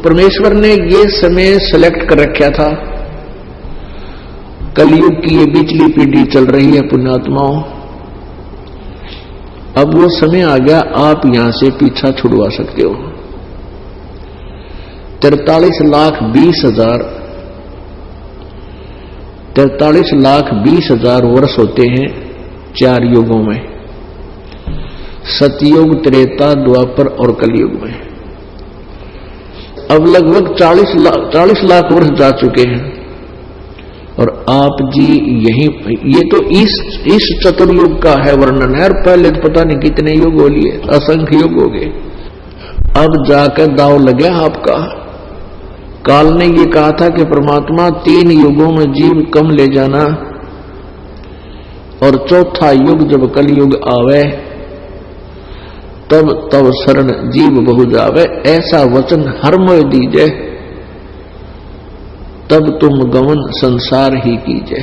परमेश्वर ने ये समय सेलेक्ट कर रखा था, कलयुग की ये बिचली पीढ़ी चल रही है पुण्यात्माओं, अब वो समय आ गया, आप यहां से पीछा छुड़वा सकते हो। 43,20,000 वर्ष होते हैं 4 युगों में, सतयुग, त्रेता, द्वापर और कलयुग में। अब लगभग 40 लाख वर्ष जा चुके हैं और आप जी यही, ये तो इस चतुर्युग का है वर्णन है, और पहले तो पता नहीं कितने युग हो लिए, असंख्य युग हो गए। अब जाकर दाव लगे आपका। काल ने ये कहा था कि परमात्मा 3 युगों में जीव कम ले जाना, और चौथा युग जब कलयुग आवे तब शरण जीव बहु जावे, ऐसा वचन हर मोह दीजे, तब तुम गमन संसार ही कीजिए।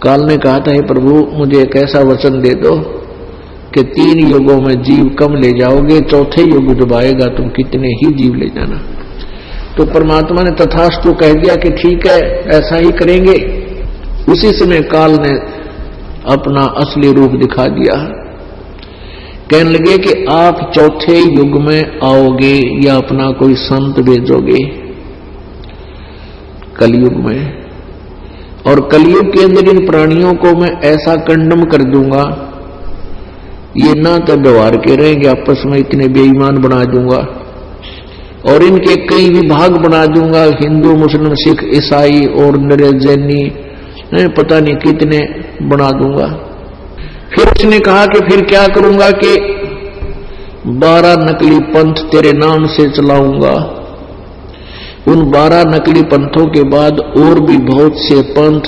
काल ने कहा था, हे प्रभु मुझे एक ऐसा वचन दे दो कि 3 युगों में जीव कम ले जाओगे, चौथे युग जब आएगा तुम कितने ही जीव ले जाना। तो परमात्मा ने तथास्तु कह दिया कि ठीक है, ऐसा ही करेंगे। उसी समय काल ने अपना असली रूप दिखा दिया, कहने लगे कि आप चौथे युग में आओगे या अपना कोई संत भेजोगे कलयुग में, और कलयुग के अंदर इन प्राणियों को मैं ऐसा कंडम कर दूंगा, ये ना तो व्यवहार के रहेंगे, आपस में इतने बेईमान बना दूंगा, और इनके कई विभाग बना दूंगा, हिंदू, मुस्लिम, सिख, ईसाई और जैनी, पता नहीं कितने बना दूंगा। फिर उसने कहा कि फिर क्या करूंगा कि 12 नकली पंथ तेरे नाम से चलाऊंगा। उन 12 नकली पंथों के बाद और भी बहुत से पंथ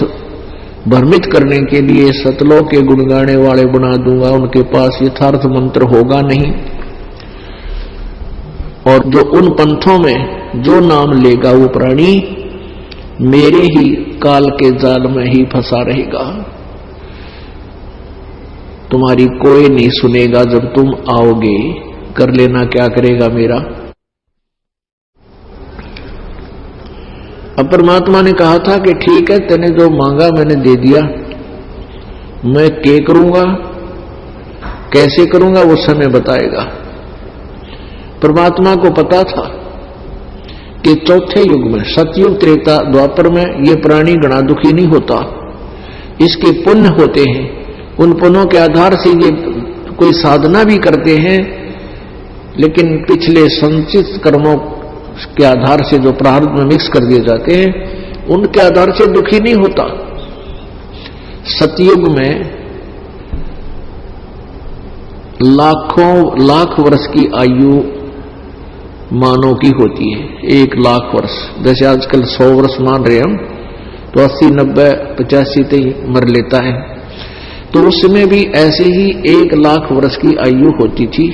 भ्रमित करने के लिए सतलोक के गुण गाने वाले बना दूंगा, उनके पास यथार्थ मंत्र होगा नहीं, और जो उन पंथों में जो नाम लेगा वो प्राणी मेरे ही काल के जाल में ही फंसा रहेगा, तुम्हारी कोई नहीं सुनेगा। जब तुम आओगे कर लेना क्या करेगा मेरा। अब परमात्मा ने कहा था कि ठीक है, तूने जो मांगा मैंने दे दिया, मैं क्या करूंगा, कैसे करूंगा वो समय बताएगा। परमात्मा को पता था कि चौथे युग में, सतयुग, त्रेता, द्वापर में ये प्राणी गणा दुखी नहीं होता, इसके पुण्य होते हैं, उन पुण्यों के आधार से ये कोई साधना भी करते हैं, लेकिन पिछले संचित कर्मों के आधार से जो प्रारब्ध में मिक्स कर दिए जाते हैं, उनके आधार से दुखी नहीं होता। सतयुग में लाख वर्ष की आयु मानव की होती है, 1 लाख वर्ष। जैसे आजकल 100 वर्ष मान रहे हम, तो 80, 90, 85 तक मर लेता है, तो उसमें भी ऐसे ही 1 लाख वर्ष की आयु होती थी।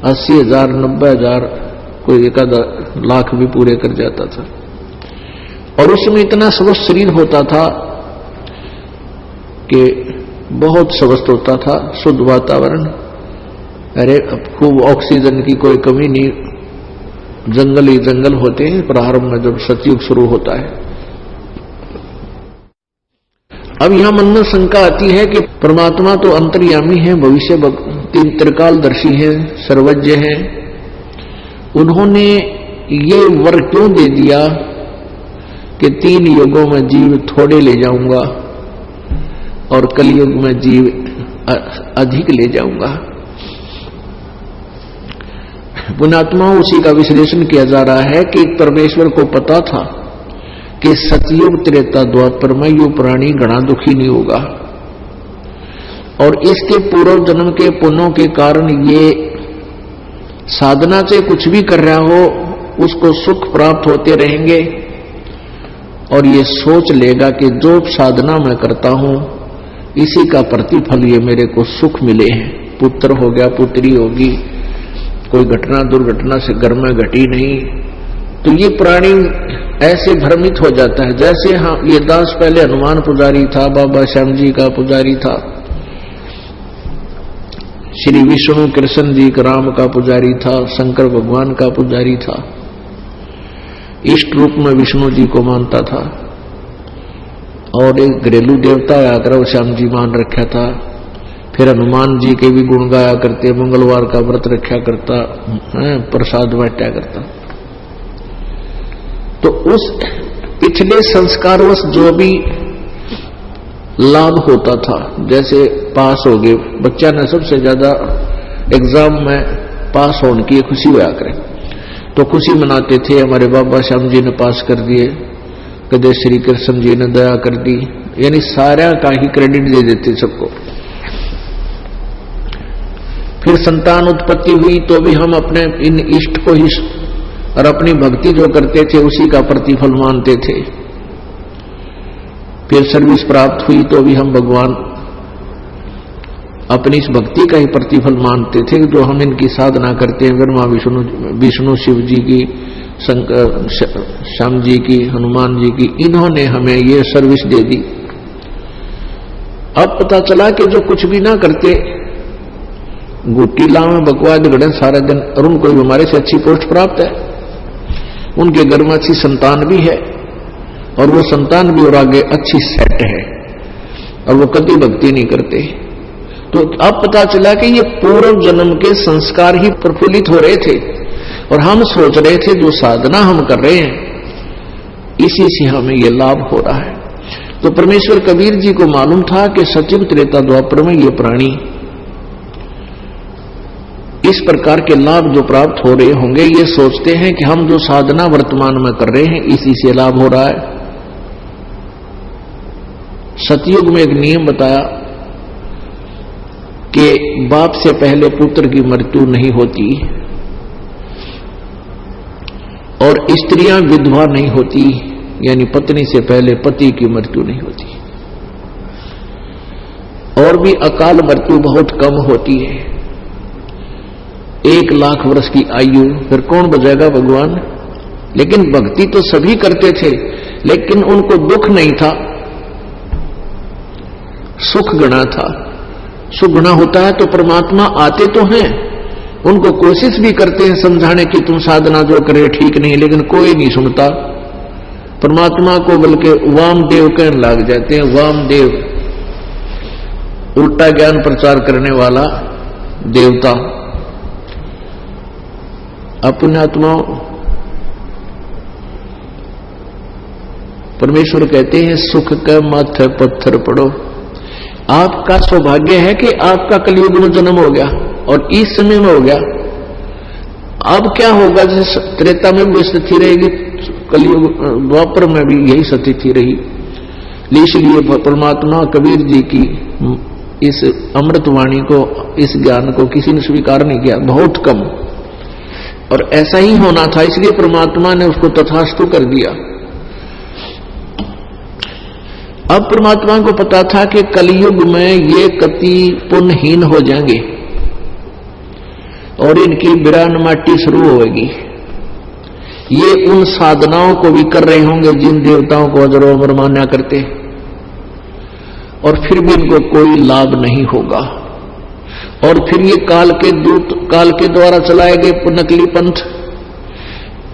80,000, 90,000, कोई 1 लाख भी पूरे कर जाता था, और उसमें इतना स्वस्थ शरीर होता था कि बहुत स्वस्थ होता था, शुद्ध वातावरण, अरे खूब ऑक्सीजन की कोई कमी नहीं, जंगल ही जंगल होते हैं प्रारंभ में जब सतयुग शुरू होता है। अब यहां मन में शंका आती है कि परमात्मा तो अंतर्यामी है, भविष्य त्रिकालदर्शी है, सर्वज्ञ है, उन्होंने ये वर क्यों दे दिया कि 3 युगों में जीव थोड़े ले जाऊंगा और कलयुग में जीव अधिक ले जाऊंगा। पुण्यात्मा उसी का विश्लेषण किया जा रहा है कि परमेश्वर को पता था कि सतयुग, त्रेता, द्वापर में यू प्राणी गणा दुखी नहीं होगा, और इसके पूर्व जन्म के पुण्यों के कारण ये साधना से कुछ भी कर रहा हो उसको सुख प्राप्त होते रहेंगे, और ये सोच लेगा कि जो साधना मैं करता हूं इसी का प्रतिफल ये मेरे को सुख मिले हैं, पुत्र हो गया, पुत्री होगी, कोई घटना दुर्घटना से घर में घटी नहीं, तो ये प्राणी ऐसे भ्रमित हो जाता है। जैसे हाँ, ये दास पहले हनुमान पुजारी था, बाबा श्याम जी का पुजारी था, श्री विष्णु कृष्ण जी राम का पुजारी था, शंकर भगवान का पुजारी था, इष्ट रूप में विष्णु जी को मानता था। और एक घरेलू देवता आकर श्याम जी मान रखा था। फिर हनुमान जी के भी गुण गाया करते, मंगलवार का व्रत रखा करता, प्रसाद बांटा करता। तो उस पिछले संस्कारवश जो भी लाभ होता था, जैसे पास हो गए बच्चा ने, सबसे ज्यादा एग्जाम में पास होने की खुशी हुआ करे तो खुशी मनाते थे, हमारे बाबा श्याम जी ने पास कर दिए, कदे श्री कृष्ण जी ने दया कर दी, यानी सारा का ही क्रेडिट दे देते सबको। फिर संतान उत्पत्ति हुई तो भी हम अपने इन इष्ट को ही और अपनी भक्ति जो करते थे उसी का प्रतिफल मानते थे। फिर सर्विस प्राप्त हुई तो भी हम भगवान अपनी इस भक्ति का ही प्रतिफल मानते थे जो हम इनकी साधना करते हैं, ब्रह्मा विष्णु शिव जी की, श्याम जी की, हनुमान जी की, इन्होंने हमें ये सर्विस दे दी। अब पता चला कि जो कुछ भी ना करते, गुट्टी लावे बकवाद गढ़े सारा दिन, और उनको हमारे से अच्छी पोस्ट प्राप्त है, उनके घर में अच्छी संतान भी है, और वो संतान भी और आगे अच्छी सेट है, और वो कभी भक्ति नहीं करते। तो अब पता चला कि ये पूर्व जन्म के संस्कार ही प्रफुल्लित हो रहे थे, और हम सोच रहे थे जो साधना हम कर रहे हैं इसी से हमें ये लाभ हो रहा है। तो परमेश्वर कबीर जी को मालूम था कि सतयुग त्रेता द्वापर में ये प्राणी इस प्रकार के लाभ जो प्राप्त हो रहे होंगे, ये सोचते हैं कि हम जो साधना वर्तमान में कर रहे हैं इसी से लाभ हो रहा है। सतयुग में एक नियम बताया कि बाप से पहले पुत्र की मृत्यु नहीं होती, और स्त्रियां विधवा नहीं होती, यानी पत्नी से पहले पति की मृत्यु नहीं होती, और भी अकाल मृत्यु बहुत कम होती है। 1 लाख वर्ष की आयु, फिर कौन बचाएगा भगवान। लेकिन भक्ति तो सभी करते थे, लेकिन उनको दुख नहीं था, सुख गणा था। सुख गणा होता है तो परमात्मा आते तो हैं, उनको कोशिश भी करते हैं समझाने की तुम साधना जो करे ठीक नहीं, लेकिन कोई नहीं सुनता। परमात्मा को बल्कि वामदेव कहने लग जाते हैं। वामदेव उल्टा ज्ञान प्रचार करने वाला देवता। अपने आत्मा परमेश्वर कहते हैं सुख के माथे पत्थर पड़ो। आपका सौभाग्य है कि आपका कलयुग में जन्म हो गया और इस समय में हो गया। अब क्या होगा, जैसे त्रेता में भी स्थिति रहेगी, कलयुग द्वापर में भी यही स्थिति रही। इसलिए परमात्मा कबीर जी की इस अमृतवाणी को, इस ज्ञान को किसी ने स्वीकार नहीं किया, बहुत कम, और ऐसा ही होना था, इसलिए परमात्मा ने उसको तथास्तु कर दिया। अब परमात्मा को पता था कि कलयुग में ये कति पुण्यहीन हो जाएंगे और इनकी बिरान माटी शुरू होगी। ये उन साधनाओं को भी कर रहे होंगे जिन देवताओं को अजर अमर मान्या करते, और फिर भी इनको कोई लाभ नहीं होगा। और फिर ये काल के दूत, काल के द्वारा चलाए गए नकली पंथ,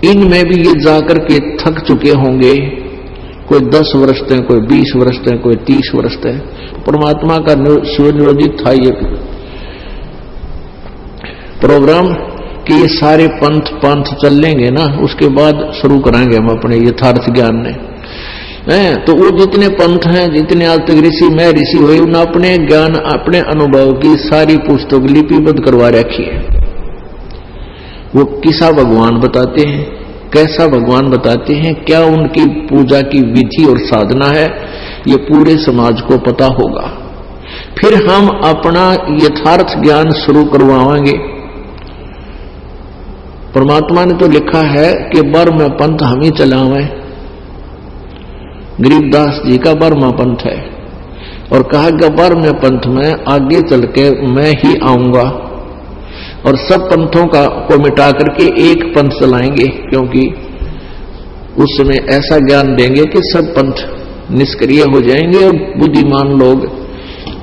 इनमें भी ये जाकर के थक चुके होंगे। कोई 10 वर्ष तक, कोई 20 वर्ष तक, कोई 30 वर्ष तक। परमात्मा का सुनियोजित था ये प्रोग्राम कि ये सारे पंथ चल लेंगे ना, उसके बाद शुरू कराएंगे हम अपने यथार्थ ज्ञान ने। तो वो जितने पंथ हैं, जितने आज तक ऋषि मैं ऋषि हुए, उन अपने ज्ञान, अपने अनुभव की सारी पुस्तक लिपिबद्ध करवा रखी है। वो किसा भगवान बताते हैं, कैसा भगवान बताते हैं, क्या उनकी पूजा की विधि और साधना है, ये पूरे समाज को पता होगा। फिर हम अपना यथार्थ ज्ञान शुरू करवाएंगे। परमात्मा ने तो लिखा है कि बर्म पंथ हम ही चलावें। गरीबदास जी का बर्मा पंथ है, और कहा कि बर्म पंथ में आगे चल के मैं ही आऊंगा और सब पंथों को मिटा करके एक पंथ चलाएंगे, क्योंकि उस समय ऐसा ज्ञान देंगे कि सब पंथ निष्क्रिय हो जाएंगे और बुद्धिमान लोग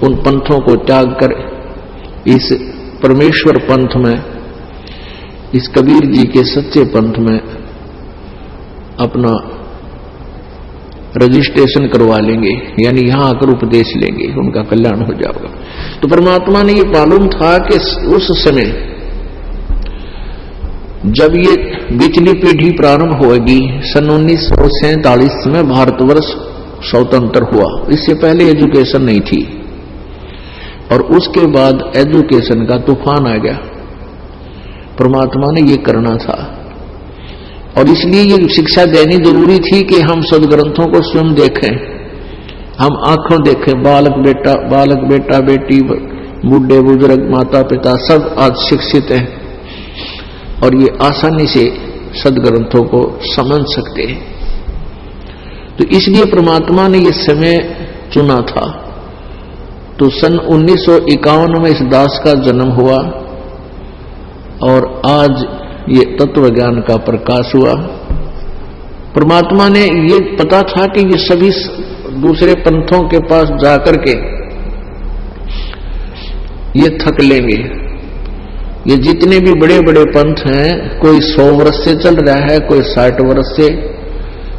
उन पंथों को त्याग कर इस परमेश्वर पंथ में, इस कबीर जी के सच्चे पंथ में अपना रजिस्ट्रेशन करवा लेंगे, यानी यहां आकर उपदेश लेंगे, उनका कल्याण हो जाएगा। तो परमात्मा ने ये मालूम था कि उस समय जब ये पिछली पीढ़ी प्रारंभ होगी, सन 1947 में भारतवर्ष स्वतंत्र हुआ, इससे पहले एजुकेशन नहीं थी, और उसके बाद एजुकेशन का तूफान आ गया। परमात्मा ने ये करना था, और इसलिए ये शिक्षा देनी जरूरी थी कि हम सदग्रंथों को स्वयं देखें, हम आंखों देखें। बालक बेटा बेटी, बूढ़े बुजुर्ग, माता पिता सब आज शिक्षित हैं और ये आसानी से सदग्रंथों को समझ सकते हैं। तो इसलिए परमात्मा ने ये समय चुना था। तो सन 1951 में इस दास का जन्म हुआ और आज ये तत्व ज्ञान का प्रकाश हुआ। परमात्मा ने ये पता था कि ये सभी दूसरे पंथों के पास जाकर के ये थक लेंगे। ये जितने भी बड़े बड़े पंथ हैं, कोई 100 वर्ष से चल रहा है, कोई 60 वर्ष से,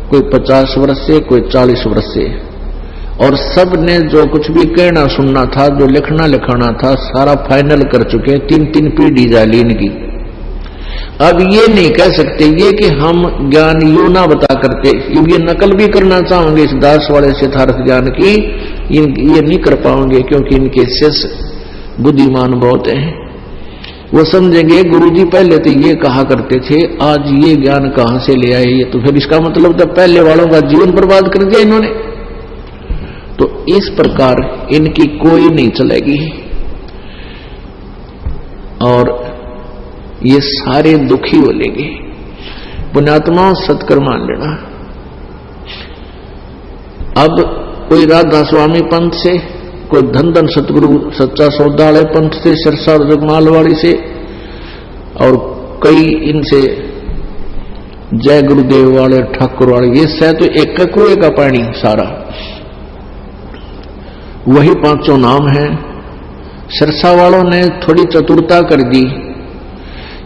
कोई 50 वर्ष से, कोई 40 वर्ष से, और सब ने जो कुछ भी कहना सुनना था, जो लिखना लिखाना था, सारा फाइनल कर चुके। 3-3 पीढ़ी जाली इनकी। अब ये नहीं कह सकते ये कि हम ज्ञान यूं ना बता करते, ये नकल भी करना चाहोगे इस दास वाले सिद्धार्थ ज्ञान की, ये नहीं कर पाओगे, क्योंकि इनके शिष्य बुद्धिमान बहुत हैं। वो समझेंगे गुरुजी पहले तो ये कहा करते थे, आज ये ज्ञान कहां से ले आए, ये तो फिर इसका मतलब तो पहले वालों का जीवन बर्बाद कर दिया इन्होंने। तो इस प्रकार इनकी कोई नहीं चलेगी और ये सारे दुखी हो लेंगे। पुण्यात्माओं, सत्कर मान लेना। अब कोई राधा स्वामी पंथ से, कोई धन धन सतगुरु सच्चा सौदालय पंथ से, सिरसा और जगमालवाड़ी से, और कई इनसे जय गुरुदेव वाले, ठाकुर वाले, ये सह तो एक कुएं का पानी सारा, वही 5 नाम है। सिरसा वालों ने थोड़ी चतुरता कर दी,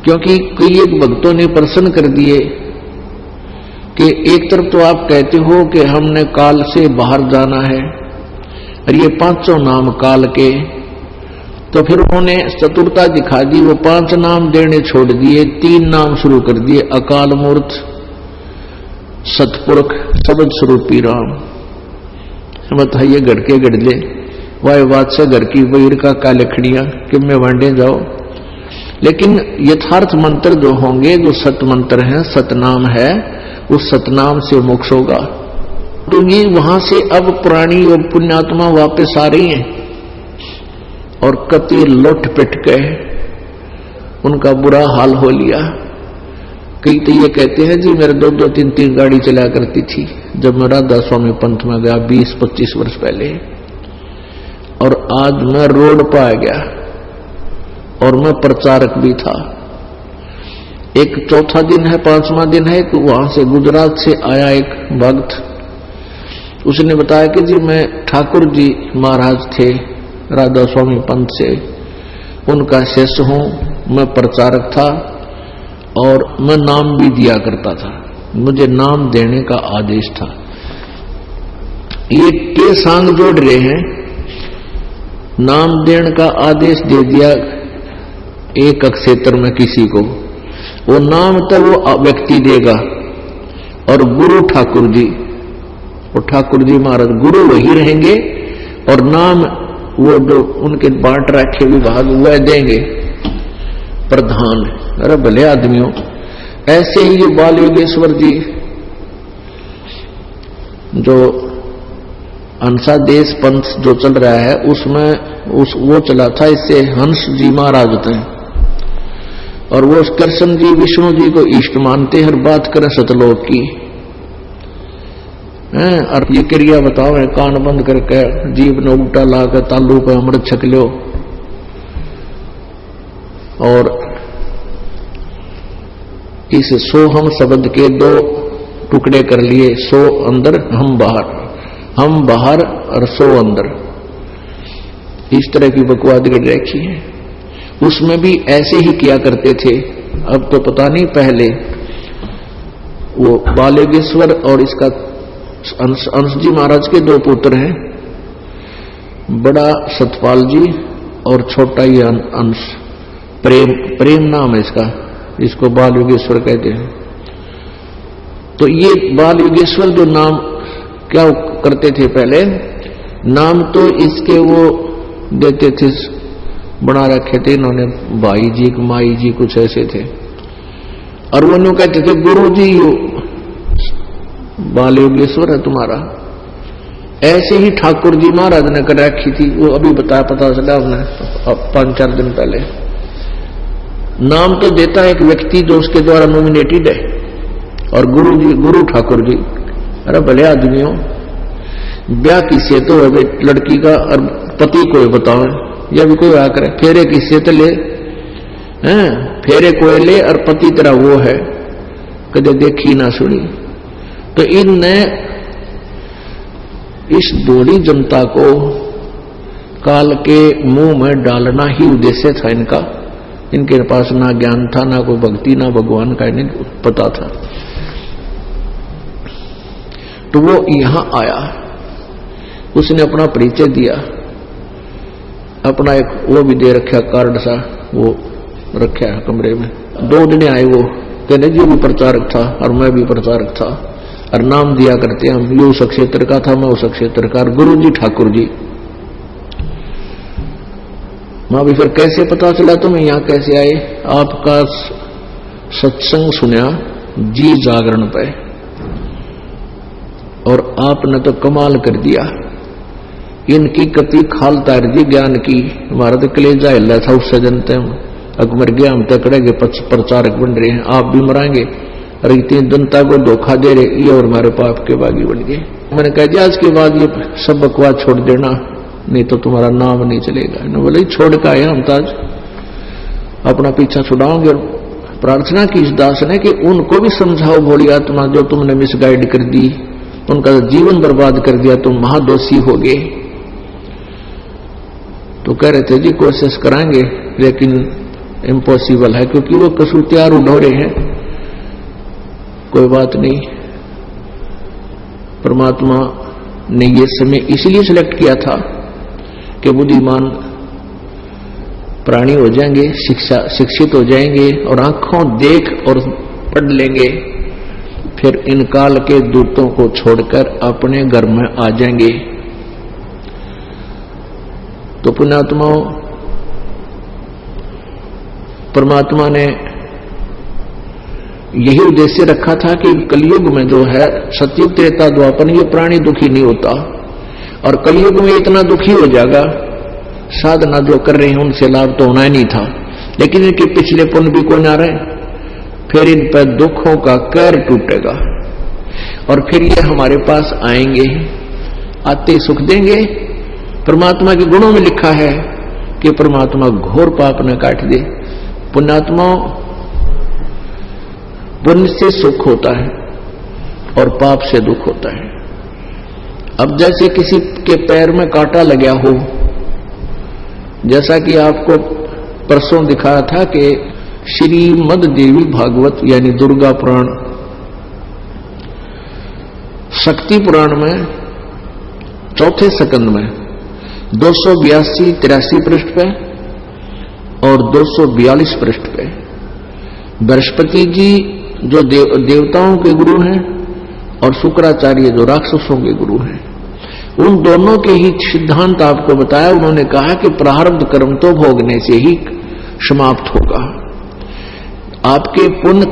क्योंकि कई एक भक्तों ने प्रश्न कर दिए कि एक तरफ तो आप कहते हो कि हमने काल से बाहर जाना है, और ये 5 नाम काल के, तो फिर उन्होंने चतुरता दिखा दी। वो 5 नाम देने छोड़ दिए, 3 नाम शुरू कर दिए, अकाल मूर्त, सतपुरख, शब्द स्वरूपी राम। बताइए गढ़ के गढ़ले वाय बादशाह घर की वहीर का क्या लखड़ियां कि मैं वांडे जाओ। लेकिन यथार्थ मंत्र जो होंगे, जो सत मंत्र हैं, सतनाम है, उस सतनाम से मोक्ष होगा। तो ये वहां से अब पुरानी और पुण्यात्मा वापस आ रही हैं और कति लौट पिट गए, उनका बुरा हाल हो लिया। कई तो ये कहते हैं जी मेरे 2-2, 3-3 गाड़ी चला करती थी जब मैं राधा स्वामी पंथ में गया 20-25 वर्ष पहले, और आज मैं रोड पर आ गया और मैं प्रचारक भी था। एक चौथा दिन है, 5वां दिन है, तो वहां से गुजरात से आया एक भक्त, उसने बताया कि जी मैं ठाकुर जी महाराज थे राधा स्वामी पंथ से, उनका शिष्य हूं, मैं प्रचारक था और मैं नाम भी दिया करता था, मुझे नाम देने का आदेश था। ये के सांग जोड़ रहे हैं, नाम देने का आदेश दे दिया एक क्षेत्र में किसी को, वो नाम तो वो व्यक्ति देगा, और गुरु ठाकुर जी, और ठाकुर जी महाराज गुरु वही रहेंगे, और नाम वो जो उनके बांट रखे विभाग वह देंगे प्रधान। अरे भले आदमियों, ऐसे ही ये बाल योगेश्वर जी जो अंशादेश पंथ जो चल रहा है उसमें वो चला था, इससे हंस जी महाराज थे, और वो कृष्ण जी विष्णु जी को इष्ट मानते, हर बात करें सतलोक की। और ये क्रिया बताओ है, कान बंद करके जीव ने उल्टा लाकर तालू पे अमृत छक लो, और इस 100 हम शब्द के 2 टुकड़े कर लिए, 100 अंदर हम बाहर और 100 अंदर, इस तरह की बकवाद कर रखी है। उसमें भी ऐसे ही किया करते थे। अब तो पता नहीं, पहले वो बाल योगेश्वर और इसका अंश जी महाराज के दो पुत्र हैं, बड़ा सतपाल जी और छोटा ही अंश, प्रेम नाम है इसका, इसको बाल योगेश्वर कहते हैं। तो ये बाल योगेश्वर जो नाम क्या करते थे पहले, नाम तो इसके वो देते थे, बना रखे थे इन्होंने, भाई जी माई जी कुछ ऐसे थे, और वो नो कहते थे गुरु जी बाल योगेश्वर है तुम्हारा। ऐसे ही ठाकुर जी महाराज ने कर रखी थी, वो अभी बताया, पता चला हमने 5-4 दिन पहले। नाम तो देता है एक व्यक्ति जो उसके द्वारा नॉमिनेटेड है, और गुरु जी, गुरु ठाकुर जी। अरे भले आदमियों, ब्याह किससे तो है लड़की का, और पति को बताओ, या भी कोई आकर फेरे किससे तो ले, फेरे कोई ले, और पति तेरा वो है, कदे देखी ना सुनी। तो इनने इस दोहरी जनता को काल के मुंह में डालना ही उद्देश्य था इनका। इनके पास ना ज्ञान था, ना कोई भक्ति, ना भगवान का इन्हें पता था। तो वो यहां आया, उसने अपना परिचय दिया, अपना एक वो भी दे रखा कार्ड सा, वो रखा कमरे में। 2 दिन आए वो, कहने जी भी प्रचारक था और मैं भी प्रचारक था, और नाम दिया करते हम, ये उस क्षेत्र का था, मैं उस क्षेत्र का, और गुरु जी ठाकुर जी। मां भी फिर कैसे पता चला तुम्हें, यहां कैसे आए? आपका सत्संग सुना जी जागरण पे, और आपने तो कमाल कर दिया, इनकी कति खाल तार दी ज्ञान की। हमारा तो कलेजा हिला था उससे, जनते हम अकबर गया, हम तकड़े के प्रचारक बन रहे हैं, आप भी मराएंगे, और इतनी जनता को धोखा दे रहे, ये और हमारे पाप के बागी बन गए। मैंने कहा जी आज के बाद ये सब बकवास छोड़ देना, नहीं तो तुम्हारा नाम नहीं चलेगा। न बोले छोड़ का है, हम तो आज अपना पीछा छुड़ाओगे। और प्रार्थना की इस दास ने कि उनको भी समझाओ भोली आत्मा, जो तुमने मिसगाइड कर दी, उनका जीवन बर्बाद कर दिया, तुम महादोषी हो गए। तो कह रहे थे जी कोशिश कराएंगे, लेकिन इम्पॉसिबल है, क्योंकि वो कसूतियार उड़ो रहे हैं। कोई बात नहीं, परमात्मा ने ये समय इसलिए सिलेक्ट किया था कि बुद्धिमान प्राणी हो जाएंगे, शिक्षित हो जाएंगे, और आंखों देख और पढ़ लेंगे, फिर इन काल के दूतों को छोड़कर अपने घर में आ जाएंगे। तो पुण्यात्माओं, परमात्मा ने यही उद्देश्य रखा था कि कलयुग में जो है, सतयुग त्रेता द्वापर, ये प्राणी दुखी नहीं होता, और कलयुग में इतना दुखी हो जाएगा, साधना जो कर रहे हैं उनसे लाभ तो होना ही नहीं था, लेकिन इनके पिछले पुण्य भी कौन आ रहे, फिर इन पर दुखों का कहर टूटेगा, और फिर ये हमारे पास आएंगे, आते सुख देंगे। परमात्मा के गुणों में लिखा है कि परमात्मा घोर पाप न काट दे। पुण्यात्माओं, पुण्य से सुख होता है और पाप से दुख होता है। अब जैसे किसी के पैर में कांटा लगा हो, जैसा कि आपको परसों दिखाया था कि श्रीमद् देवी भागवत यानी दुर्गा पुराण, शक्ति पुराण में 4थे स्कंद में 282-83 पृष्ठ पे और 242 पृष्ठ पे बृहस्पति जी जो देवताओं के गुरु हैं और शुक्राचार्य जो राक्षसों के गुरु हैं, उन दोनों के ही सिद्धांत आपको बताया। उन्होंने कहा कि प्रारब्ध कर्म तो भोगने से ही समाप्त होगा। आपके पुण्य,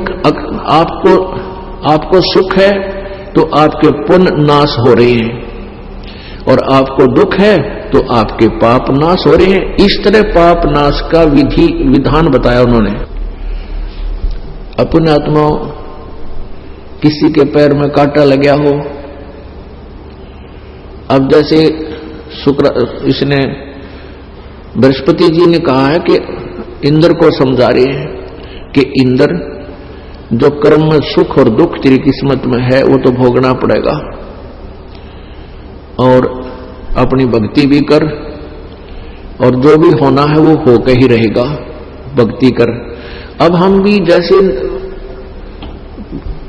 आपको सुख है तो आपके पुण्य नाश हो रहे हैं, और आपको दुख है तो आपके पाप नाश हो रहे हैं। इस तरह पाप नाश का विधान बताया उन्होंने। अपने आत्माओं, किसी के पैर में कांटा लगा हो, अब जैसे इसने बृहस्पति जी ने कहा है कि इंद्र को समझा रहे हैं कि इंद्र, जो कर्म में सुख और दुख तेरी किस्मत में है वो तो भोगना पड़ेगा, और अपनी भक्ति भी कर, और जो भी होना है वो होकर ही रहेगा। भक्ति कर। अब हम भी जैसे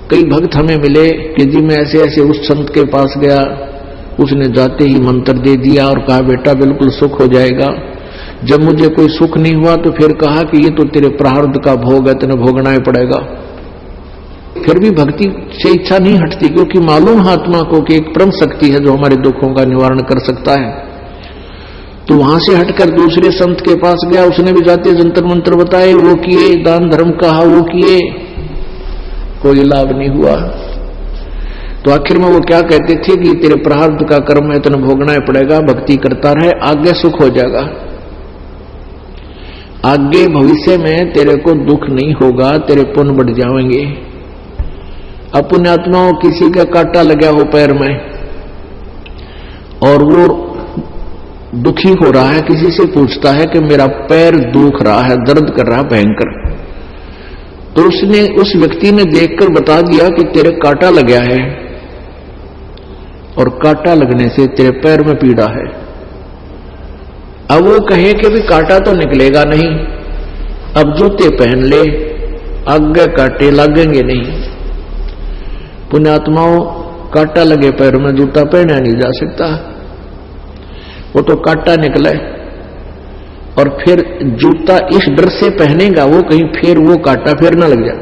कई भक्त हमें मिले कि जी मैं ऐसे ऐसे उस संत के पास गया, उसने जाते ही मंत्र दे दिया और कहा बेटा बिल्कुल सुख हो जाएगा। जब मुझे कोई सुख नहीं हुआ तो फिर कहा कि ये तो तेरे प्रारब्ध का भोग है, तेने भोगना ही पड़ेगा। फिर भी भक्ति से इच्छा नहीं हटती, क्योंकि मालूम है आत्मा को कि एक परम शक्ति है जो हमारे दुखों का निवारण कर सकता है। तो वहां से हटकर दूसरे संत के पास गया, उसने भी जाते जंतर मंत्र बताए, वो किए, दान धर्म कहा वो किए, कोई लाभ नहीं हुआ। तो आखिर में वो क्या कहते थे कि तेरे प्रारब्ध का कर्म है, तेने भोगना ही पड़ेगा, भक्ति करता रहे, आगे सुख हो जाएगा, आगे भविष्य में तेरे को दुख नहीं होगा, तेरे पुण्य बढ़ जाएंगे। अब पुण्यात्माओं किसी का कांटा लगा हो पैर में और वो दुखी हो रहा है, किसी से पूछता है कि मेरा पैर दुख रहा है, दर्द कर रहा है भयंकर, तो उसने उस व्यक्ति ने देखकर बता दिया कि तेरे कांटा लगा है और कांटा लगने से तेरे पैर में पीड़ा है। अब वो कहे कि भी कांटा तो निकलेगा नहीं, अब जूते पहन ले, आगे कांटे लगेंगे नहीं। पुण्यात्माओं कांटा लगे पैर में जूता पहना नहीं जा सकता, वो तो कांटा निकले और फिर जूता इस डर से पहनेगा वो कहीं फिर वो कांटा फिर ना लग जाए।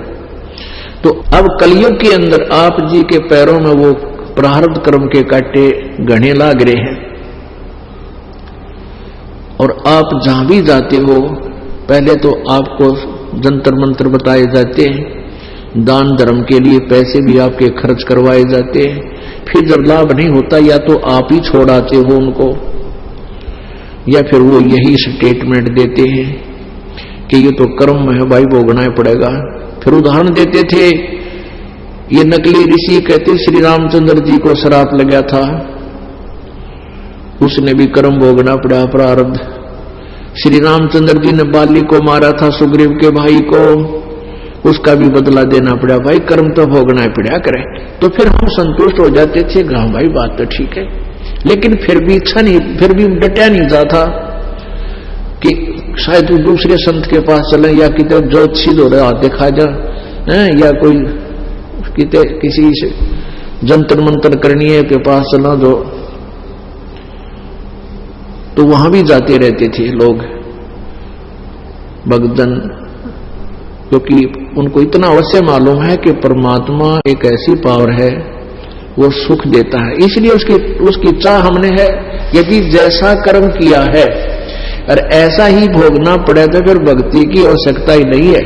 तो अब कलयुग के अंदर आप जी के पैरों में वो प्रारब्ध कर्म के कांटे घने लाग रहे हैं और आप जहां भी जाते हो पहले तो आपको जंतर मंत्र बताए जाते हैं, दान धर्म के लिए पैसे भी आपके खर्च करवाए जाते हैं, फिर जब लाभ नहीं होता या तो आप ही छोड़ाते हो उनको या फिर वो यही स्टेटमेंट देते हैं कि ये तो कर्म है भाई, भोगना ही पड़ेगा। फिर उदाहरण देते थे, ये नकली ऋषि कहते श्री रामचंद्र जी को श्राप लगा था, उसने भी कर्म भोगना पड़ा, प्रारब्ध। श्री रामचंद्र जी ने बाली को मारा था, सुग्रीव के भाई को, उसका भी बदला देना पड़ा, भाई कर्म तो भोगना ही पड़ा करे। तो फिर हम संतुष्ट हो जाते थे, हाँ भाई बात तो ठीक है, लेकिन फिर भी इच्छा नहीं, फिर भी डटा नहीं जाता कि शायद दूसरे संत के पास चले या कितने ज्योतिषी हो रहा देखा जा, या कोई किते किसी से जंतर मंत्र करनी है के पास चला दो, तो वहां भी जाते रहते थे लोग भक्तजन, क्योंकि उनको इतना अवश्य मालूम है कि परमात्मा एक ऐसी पावर है वो सुख देता है, इसलिए उसकी चाह हमने है। यदि जैसा कर्म किया है और ऐसा ही भोगना पड़े तो फिर भक्ति की आवश्यकता ही नहीं है।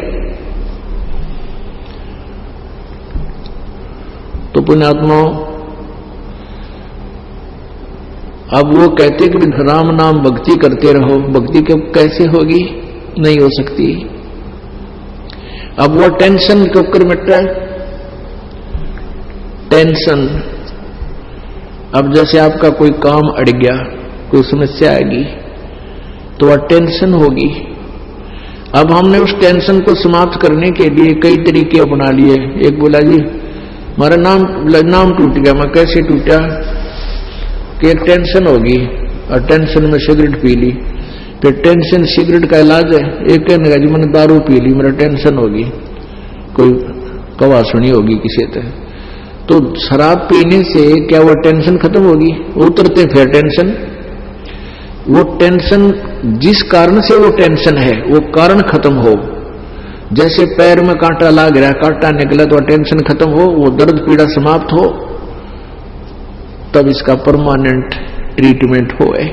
तो पुण्यात्माओं अब वो कहते कि राम नाम भक्ति करते रहो, भक्ति कैसे होगी, नहीं हो सकती। अब वो टेंशन के ऊपर मिटा, टेंशन। अब जैसे आपका कोई काम अड़ गया, कोई समस्या आएगी तो वह टेंशन होगी। अब हमने उस टेंशन को समाप्त करने के लिए कई तरीके अपना लिए। एक बोला जी हमारा नाम टूट गया, मैं कैसे टूटा कि एक टेंशन होगी और टेंशन में सिगरेट पी ली, फिर टेंशन सिगरेट का इलाज है। एक कहने का जी मैंने दारू पी ली, मेरा टेंशन होगी, कोई कवा सुनी होगी किसी तरह। तो शराब पीने से क्या वो टेंशन खत्म होगी? उतरते फिर टेंशन, वो टेंशन जिस कारण से वो टेंशन है वो कारण खत्म हो। जैसे पैर में कांटा लाग रहा है, कांटा निकला तो टेंशन खत्म हो, वो दर्द पीड़ा समाप्त हो, तब इसका परमानेंट ट्रीटमेंट होए।